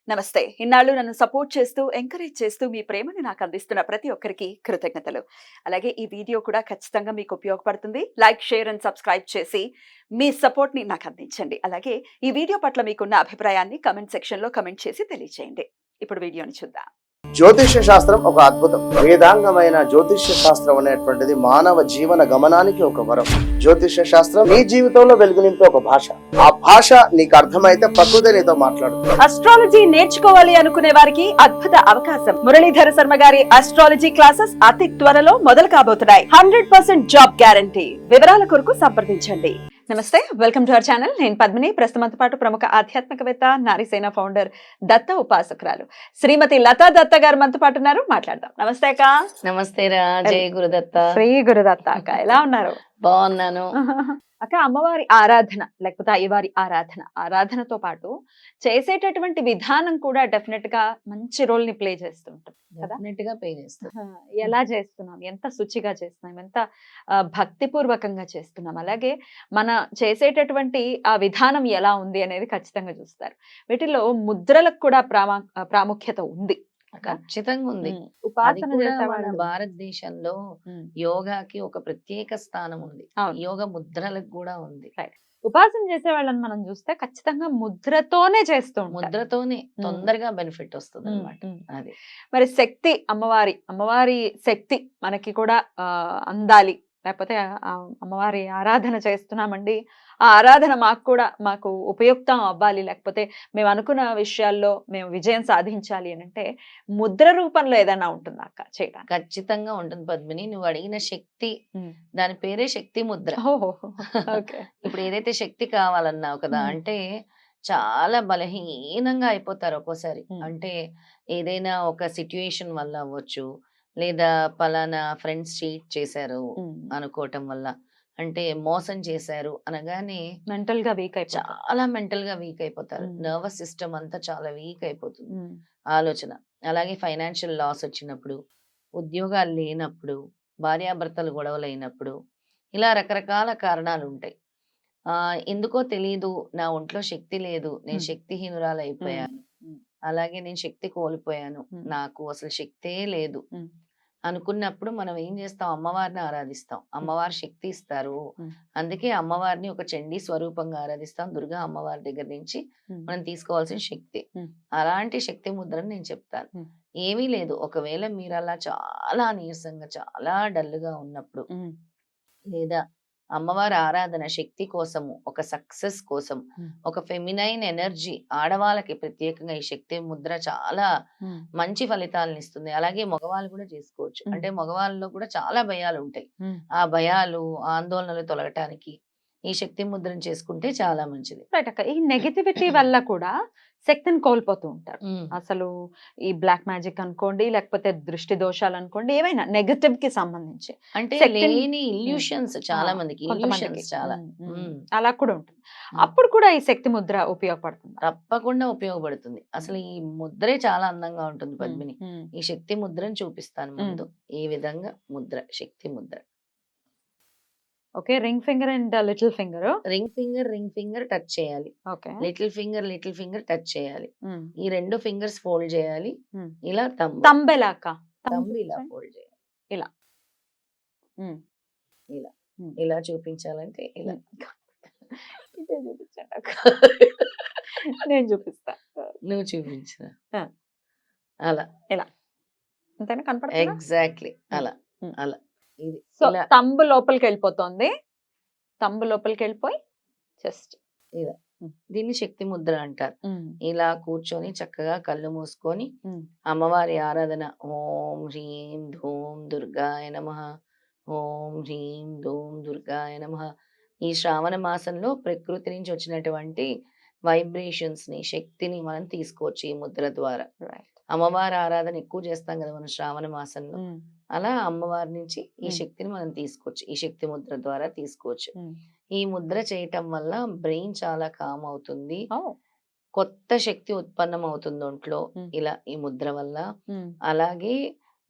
నమస్తే. ఇన్నాళ్ళు నన్ను సపోర్ట్ చేస్తూ, ఎంకరేజ్ చేస్తూ మీ ప్రేమని నాకు అందిస్తున్న ప్రతి ఒక్కరికి కృతజ్ఞతలు. అలాగే ఈ వీడియో కూడా ఖచ్చితంగా మీకు ఉపయోగపడుతుంది. లైక్, షేర్ అండ్ సబ్స్క్రైబ్ చేసి మీ సపోర్ట్‌ని నాకు అందించండి. అలాగే ఈ వీడియో పట్ల మీకున్న అభిప్రాయాన్ని కామెంట్ సెక్షన్‌లో కామెంట్ చేసి తెలియజేయండి. ఇప్పుడు వీడియోని చూద్దాం. జ్యోతిష్య శాస్త్రం ఒక అద్భుతం. వేదాంగమైన జ్యోతిష్య శాస్త్రం అనేటువంటిది మానవ జీవన గమనానికి ఒక వరం. జ్యోతిష్య శాస్త్రం నీ జీవితంలో వెలుగునింపే ఒక భాష. ఆ భాష నీకు అర్థమైతే ప్రకృతి నీతో మాట్లాడుతుంది. అస్ట్రాలజీ నేర్చుకోవాలి అనుకునే వారికి అద్భుత అవకాశం. మురళీధర శర్మ గారి అస్ట్రాలజీ క్లాసెస్ అతి త్వరలో మొదలు కాబోతున్నాయి. 100% జాబ్ గ్యారంటీ. వివరాల కొరకు సంప్రదించండి. నమస్తే, వెల్కమ్ టు అవర్ ఛానల్. నేను పద్మిని. ప్రస్తుతంతో పాటు ప్రముఖ ఆధ్యాత్మికవేత్త, నారీసేన ఫౌండర్, దత్త ఉపాసకురాలు శ్రీమతి లతా దత్త గారు మనతో పాటు ఉన్నారు. మాట్లాడదాం. నమస్తే అక్క. నమస్తే రా. జై గురుదత్త. శ్రీ గురుదత్త అక్క, ఎలా ఉన్నారు? బాగున్నాను అక్క. అమ్మవారి ఆరాధన లేకపోతే అయ్యవారి ఆరాధనతో పాటు చేసేటటువంటి విధానం కూడా డెఫినెట్ గా మంచి రోల్ ని ప్లే చేస్తుంటాం కదా. డెఫినెట్ గా పే చేస్తాం. ఎలా చేస్తున్నాం, ఎంత శుచిగా చేస్తున్నాం, ఎంత భక్తిపూర్వకంగా చేస్తున్నాం, అలాగే మన చేసేటటువంటి ఆ విధానం ఎలా ఉంది అనేది ఖచ్చితంగా చూస్తారు. వీటిలో ముద్రలకు కూడా ప్రాముఖ్యత ఉంది. ఖచ్చితంగా ఉంది. అది ఉపాసన కూడా మన చేసేవాళ్ళు భారతదేశంలో యోగాకి ఒక ప్రత్యేక స్థానం ఉంది. అవును. యోగ ముద్రలకు కూడా ఉంది. ఉపాసన చేసే వాళ్ళని మనం చూస్తే ఖచ్చితంగా ముద్రతోనే చేస్తూ ఉంటారు. ముద్రతోనే తొందరగా బెనిఫిట్ వస్తుంది అన్నమాట. అది మరి శక్తి, అమ్మవారి శక్తి మనకి కూడా అందాలి, లేకపోతే అమ్మవారి ఆరాధన చేస్తున్నామండి, ఆ ఆరాధన మాకు ఉపయుక్తం అవ్వాలి, లేకపోతే మేము అనుకున్న విషయాల్లో మేము విజయం సాధించాలి అని అంటే ముద్ర రూపంలో ఏదైనా ఉంటుందా అక్క చేయడానికి? ఖచ్చితంగా ఉంటుంది పద్మిని. నువ్వు అడిగిన శక్తి, దాని పేరే శక్తి ముద్ర. ఇప్పుడు ఏదైతే శక్తి కావాలన్నావు కదా, అంటే చాలా బలహీనంగా అయిపోతారు ఒక్కోసారి. అంటే ఏదైనా ఒక సిట్యుయేషన్ వల్ల అవ్వచ్చు, లేదా పలానా ఫ్రెండ్స్ చీట్ చేశారు అనుకోవటం వల్ల, అంటే మోసం చేశారు అనగానే మెంటల్ గా వీక్ చాలా మెంటల్ గా వీక్ అయిపోతారు. నర్వస్ సిస్టమ్ అంతా చాలా వీక్ అయిపోతుంది. ఆలోచన. అలాగే ఫైనాన్షియల్ లాస్ వచ్చినప్పుడు, ఉద్యోగాలు లేనప్పుడు, భార్యాభర్తలు గొడవలు అయినప్పుడు, ఇలా రకరకాల కారణాలు ఉంటాయి. ఎందుకో తెలీదు, నా ఒంట్లో శక్తి లేదు, నేను శక్తిహీనురాలు అయిపోయాను, అలాగే నేను శక్తి కోల్పోయాను, నాకు అసలు శక్తే లేదు అనుకున్నప్పుడు మనం ఏం చేస్తాం? అమ్మవారిని ఆరాధిస్తాం. అమ్మవారు శక్తి ఇస్తారు. అందుకే అమ్మవారిని ఒక చండీ స్వరూపంగా ఆరాధిస్తాం. దుర్గా అమ్మవారి దగ్గర నుంచి మనం తీసుకోవాల్సిన శక్తి. అలాంటి శక్తి ముద్రని నేను చెప్తాను. ఏమీ లేదు, ఒకవేళ మీరు అలా చాలా నీరసంగా, చాలా డల్గా ఉన్నప్పుడు, లేదా అమ్మవారి ఆరాధన శక్తి కోసము, ఒక సక్సెస్ కోసం, ఒక ఫెమినైన్ ఎనర్జీ, ఆడవాళ్ళకి ప్రత్యేకంగా ఈ శక్తి ముద్ర చాలా మంచి ఫలితాలను ఇస్తుంది. అలాగే మగవాళ్ళు కూడా చేసుకోవచ్చు. అంటే మగవాళ్ళలో కూడా చాలా భయాలు ఉంటాయి. ఆ భయాలు, ఆందోళనలు తొలగటానికి ఈ శక్తి ముద్రను చేసుకుంటే చాలా మంచిది. ఈ నెగటివిటీ వల్ల కూడా శక్తిని కోల్పోతూ ఉంటారు. అసలు ఈ బ్లాక్ మ్యాజిక్ అనుకోండి, లేకపోతే దృష్టి దోషాలు అనుకోండి, ఏవైనా నెగటివ్ కి సంబంధించి అంటే లేని ఇల్యూషన్స్ చాలా మందికి, ఇల్యూషన్స్ చాలా అలా కూడా ఉంటుంది. అప్పుడు కూడా ఈ శక్తి ముద్ర ఉపయోగపడుతుంది. తప్పకుండా ఉపయోగపడుతుంది. అసలు ఈ ముద్రే చాలా అందంగా ఉంటుంది పద్మిని. ఈ శక్తి ముద్రను చూపిస్తాను ముందు. ఈ విధంగా ముద్ర, శక్తి Mudra. Okay, ring finger and little finger. Ring finger touch చేయాలి. ఓకే, లిటిల్ ఫింగర్ టచ్ చేయాలి. ఈ రెండు ఫింగర్స్ ఫోల్డ్ చేయాలి. ఇలా తంబ్ ఎలా అక్క? తంబు ఇలా ఫోల్డ్ చేయాలి. ఇలా ఇలా ఇలా చూపించాలంటే ఇలా ఇదే చూపించండి అక్క. నేను చూపిస్తా, నువ్వు చూపించు. అలా ఇలా అంతేనా కనపడుతుందా? ఎగ్జాక్ట్లీ అలా అలా. ఇది సో తంబు లోపలికి వెళ్ళిపోతుంది. తంబు లోపలికి వెళ్ళిపోయి జస్ట్ ఇలా. దీన్ని శక్తి ముద్ర అంటారు. ఇలా కూర్చొని చక్కగా కళ్ళు మూసుకొని అమ్మవారి ఆరాధన, ఓం హ్రీం ధూం దుర్గాయ నమః, ఓం హ్రీం ధూం దుర్గాయ నమః. ఈ శ్రావణ మాసంలో ప్రకృతి నుంచి వచ్చినటువంటి వైబ్రేషన్స్ ని, శక్తిని మనం తీసుకోవచ్చు ఈ ముద్ర ద్వారా. అమ్మవారి ఆరాధన ఎక్కువ చేస్తాం కదా మనం శ్రావణ మాసంలో. అలా అమ్మవారి నుంచి ఈ శక్తిని మనం తీసుకోవచ్చు. ఈ శక్తి ముద్ర ద్వారా తీసుకోవచ్చు. ఈ ముద్ర చేయటం వల్ల బ్రెయిన్ చాలా కామ్ అవుతుంది. కొత్త శక్తి ఉత్పన్నం అవుతుంది ఒంట్లో ఇలా ఈ ముద్ర వల్ల. అలాగే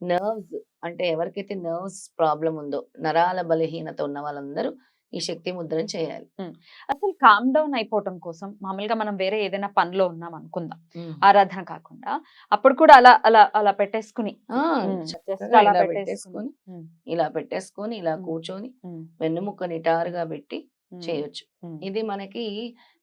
నర్వ్స్, అంటే ఎవరికైతే నర్వ్స్ ప్రాబ్లం ఉందో, నరాల బలహీనత ఉన్న వాళ్ళందరూ ఈ శక్తి ముద్రను చేయాలి. అసలు కామ్ డౌన్ అయిపోవటం కోసం మామూలుగా మనం వేరే ఏదైనా పనిలో ఉన్నాం అనుకుందాం, ఉమ్. ఆరాధన కాకుండా, అప్పుడు కూడా అలా అలా అలా పెట్టేసుకుని ఆ, ఉమ్, చక్కగా just అలా ఇలా పెట్టేసుకుని పెట్టేసుకొని ఇలా పెట్టేసుకొని ఇలా ఉమ్. కూర్చొని ఉమ్, వెన్నుముక్క నిటారుగా పెట్టి ఉమ్, చేయొచ్చు. ఉమ్, ఇది మనకి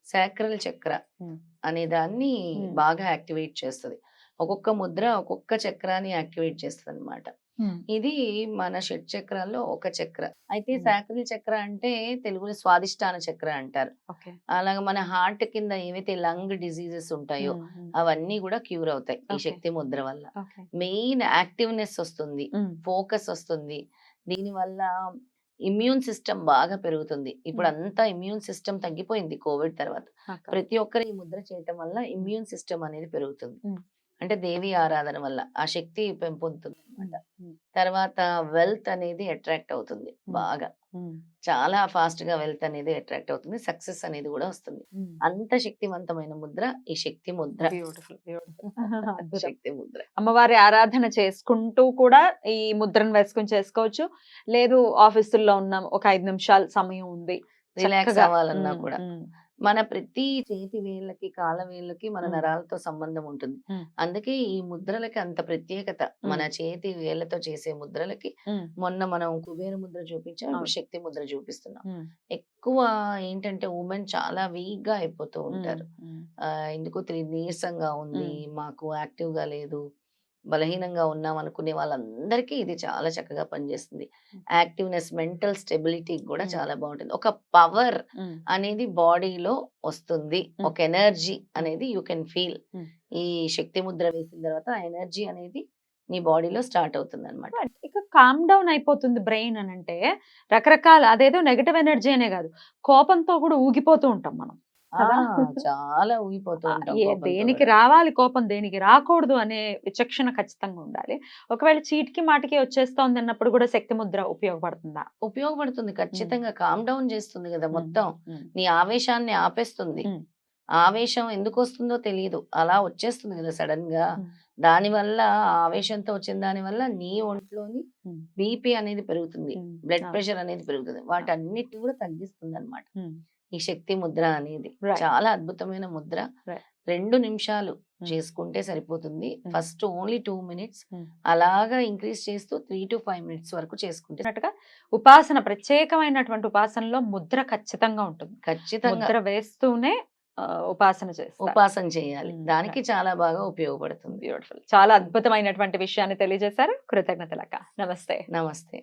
సాక్రల్ చక్ర ఉమ్, అనే దాన్ని ఉమ్, బాగా యాక్టివేట్ చేస్తుంది. ఒక్కొక్క ముద్ర ఒక్కొక్క చక్రాన్ని యాక్టివేట్ చేస్తుంది అనమాట. ఉమ్, ఇది మన షట్ చక్రాల్లో ఒక చక్ర. అయితే ఉమ్. సాక్రల్ చక్ర అంటే తెలుగులో స్వాదిష్టాన చక్ర అంటారు. ఓకే. అలాగే మన హార్ట్ కింద ఏవైతే లంగ్ డిసీజెస్ ఉంటాయో ఉమ్, ఉమ్, అవన్నీ కూడా క్యూర్ అవుతాయి ఈ Okay. శక్తి ముద్ర వల్ల. ఓకే. మెయిన్ యాక్టివ్నెస్ వస్తుంది, ఉమ్, ఫోకస్ వస్తుంది. దీనివల్ల ఇమ్యూన్ సిస్టమ్ బాగా పెరుగుతుంది. ఇప్పుడు అంతా ఇమ్యూన్ సిస్టమ్ తగ్గిపోయింది కోవిడ్ తర్వాత. అక్క. ప్రతి ఒక్కరు ఈ ముద్ర చేయటం వల్ల ఇమ్యూన్ సిస్టమ్ అనేది పెరుగుతుంది. ఉమ్. అంటే దేవి ఆరాధన వల్ల ఆ శక్తి పెంపొందుతుంది అనమాట. ఉమ్, తర్వాత వెల్త్ అనేది అట్రాక్ట్ అవుతుంది ఉమ్. బాగా. ఉమ్, చాలా ఫాస్ట్ గా వెల్త్ అనేది అట్రాక్ట్ అవుతుంది. సక్సెస్ అనేది కూడా వస్తుంది. ఉమ్. అంత శక్తివంతమైన ముద్ర ఈ శక్తి ముద్ర. Beautiful, beautiful. అద్భుతం. శక్తి ముద్ర. అమ్మవారి ఆరాధన చేసుకుంటూ కూడా ఈ ముద్రను వేసుకుని చేసుకోవచ్చు. లేదు ఆఫీసుల్లో ఉన్నాం, ఒక 5 నిమిషాలు సమయం ఉంది, రిలాక్స్ చక్కగా. అవ్వాలన్నా ఉమ్, కూడా ఉమ్, మన ప్రతి చేతి వేళ్ళకి కాళ్ళ వేళ్ళకి మన మ్మ్. నరాలతో సంబంధం ఉంటుంది. మ్మ్. అందుకే ఈ ముద్రలకి అంత ప్రత్యేకత. మన చేతి వేళ్ళతో చేసే ముద్రలకి ఉమ్, మొన్న మనం కుబేర ముద్ర చూపించాం, ఇప్పుడు అవును. శక్తి ముద్ర చూపిస్తున్నాం. ఉమ్, ఎక్కువ ఏంటంటే ఉమెన్ చాలా వీక్ గా అయిపోతూ ఉంటారు. ఉమ్, ఎందుకో తెలియదు, నీరసంగా ఉంది, మ్మ్. మాకు యాక్టివ్ గా లేదు, బలహీనంగా ఉన్నాం అనుకునే వాళ్ళందరికీ ఇది చాలా చక్కగా పనిచేస్తుంది. యాక్టివ్నెస్, మెంటల్ స్టెబిలిటీ కూడా మ్మ్. చాలా బాగుంటుంది. ఒక పవర్ ఉమ్, అనేది బాడీలో వస్తుంది, ఒక ఎనర్జీ అనేది యూ కెన్ ఫీల్. మ్మ్. ఈ శక్తి ముద్ర వేసిన తర్వాత ఆ ఎనర్జీ అనేది నీ బాడీలో స్టార్ట్ అవుతుంది అనమాట. But ఇక కామ్ డౌన్ అయిపోతుంది బ్రెయిన్ అని అంటే, రకరకాల అదేదో నెగటివ్ ఎనర్జీ అనే కాదు, కోపంతో కూడా ఊగిపోతూ ఉంటాం మనం కదా. చాలా ఊగిపోతూ ఉంటాం కోపంతో దేనికి కూడా. రావాలి కోపం, దేనికి రాకూడదు అనే విచక్షణ ఖచ్చితంగా ఉండాలి. ఒకవేళ చీటికి మాటికి వచ్చేస్తోంది అన్నప్పుడు కూడా శక్తి ముద్ర ఉపయోగపడుతుందా? ఉపయోగపడుతుంది ఖచ్చితంగా. కామ్ డౌన్ చేస్తుంది కదా ఉమ్, మొత్తం. ఉమ్, నీ ఆవేశాన్ని ఆపేస్తుంది. ఉమ్, ఆవేశం ఎందుకు వస్తుందో తెలియదు, అలా వచ్చేస్తుంది కదా సడన్ గా. ఉమ్, దానివల్ల ఆ ఆవేశంతో వచ్చిన దాని వల్ల నీ ఒంట్లోని ఉమ్, బీపీ అనేది పెరుగుతుంది, ఉమ్, బ్లడ్ ఆ, ప్రెషర్ అనేది పెరుగుతుంది. వాటన్నిటిని కూడా తగ్గిస్తుంది అనమాట ఉమ్, ఈ శక్తి ముద్ర అనేది. Right. చాలా అద్భుతమైన ముద్ర. Right. 2 నిమిషాలు Hmm. చేసుకుంటే సరిపోతుంది. Hmm. First only 2 minutes, Hmm. అలాగా ఇంక్రీజ్ చేస్తూ 3 to 5 మినిట్స్ వరకు చేసుకుంటే అన్నట్టుగా ఉపాసన, ప్రత్యేకమైనటువంటి ఉపాసనలో ముద్ర ఖచ్చితంగా ఉంటుంది. ఖచ్చితంగా ముద్ర వేస్తూనే ఉపాసన చేస్తారు. ఉపాసన చేయాలి. Hmm. దానికి చాలా బాగా ఉపయోగపడుతుంది. బ్యూటిఫుల్. చాలా అద్భుతమైనటువంటి విషయాన్ని తెలియజేశారు. కృతజ్ఞతలక్క. నమస్తే. నమస్తే.